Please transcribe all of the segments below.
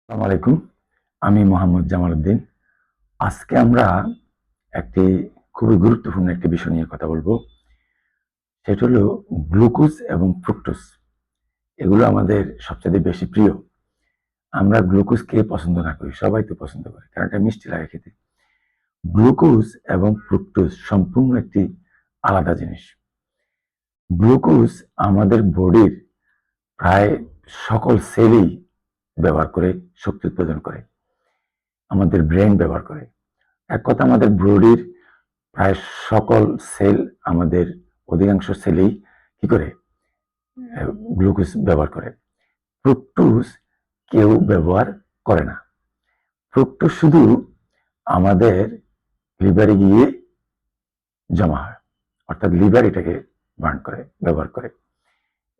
আসসালামু আলাইকুম। আমি মোহাম্মদ জামাল উদ্দিন। আজকে আমরা একটি খুবই গুরুত্বপূর্ণ একটি বিষয় নিয়ে কথা বলবো। সেটা হলো গ্লুকোজ এবং ফ্রুক্টোজ। এগুলো আমাদের সবচেয়ে বেশি প্রিয়। আমরা গ্লুকোজ কে পছন্দ না করি? সবাই তো পছন্দ করে, কারণ এটা মিষ্টি লাগে খেতে। গ্লুকোজ এবং ফ্রুক্টোজ সম্পূর্ণ একটি আলাদা জিনিস। গ্লুকোজ আমাদের বডির প্রায় সকল সেলই ব্যবহার করে শক্তি উৎপাদন করে। আমাদের ব্রেন ব্যবহার করে। এক কথা, আমাদের বডির প্রায় সকল সেল, আমাদের অধিকাংশ সেলেই কি করে গ্লুকোজ ব্যবহার করে। ফ্রুক্টোজ কেউ ব্যবহার করে না। ফ্রুক্টোজ শুধু আমাদের লিভারে গিয়ে জমা হয়, অর্থাৎ লিভার এটাকে বার্ন করে, ব্যবহার করে,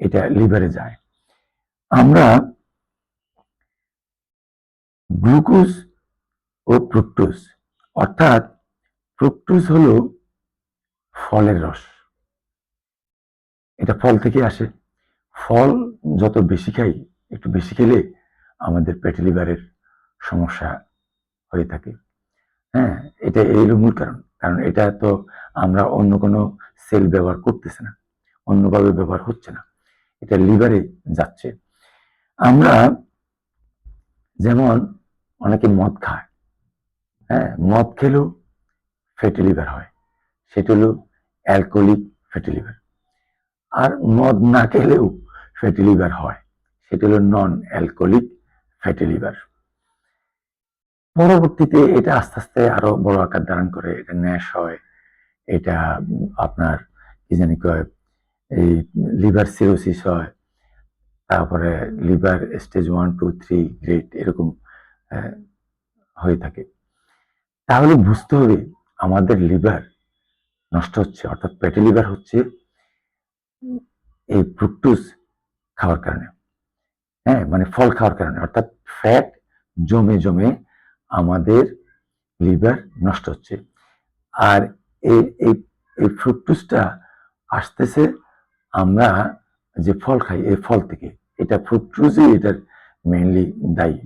এটা লিভারে যায়। আমরা গ্লুকোজ ও ফ্রুক্টোজ, অর্থাৎ ফ্রুক্টোজ হলো ফলের রস, এটা ফল থেকে আসে। ফল যত বেশি খাই, একটু বেশি খেলে আমাদের ফ্যাটি লিভারের সমস্যা হয়ে থাকে। হ্যাঁ, এটা এর মূল কারণ। কারণ এটা তো আমরা অন্য কোনো সেল ব্যবহার করতেছে না, অন্যভাবে ব্যবহার হচ্ছে না, এটা লিভারে যাচ্ছে। আমরা যেমন অনেকে মদ খায়, হ্যাঁ, মদ খেলেও ফ্যাটি লিভার হয়, সেটা হলো অ্যালকোহলিক ফ্যাটি লিভার। আর মদ না খেলেও ফ্যাটি লিভার হয়, সেটা হলো নন অ্যালকোহলিক ফ্যাটি লিভার। পরবর্তীতে এটা আস্তে আস্তে আরো বড় আকার ধারণ করে, এটা ন্যাশ হয়, এটা আপনার কি জানি কয়, এই লিভার সিরোসিস হয়, তারপরে লিভার স্টেজ 1, 2, 3 গ্রেড এরকম হয়ে থাকে। তাহলে বুঝতে হবে আমাদের লিভার নষ্ট হচ্ছে, অর্থাৎ ফ্যাটি লিভার হচ্ছে এই ফ্রুক্টোজ খাওয়ার কারণে। হ্যাঁ, মানে ফল খাওয়ার কারণে, অর্থাৎ ফ্যাট জমে জমে আমাদের লিভার নষ্ট হচ্ছে। আর এই এই এই ফ্রুক্টোজটা আসতেছে আমরা যে ফল খাই, এই ফল থেকে। এটা ফ্রুক্টোজই এটার মেইনলি দায়ী।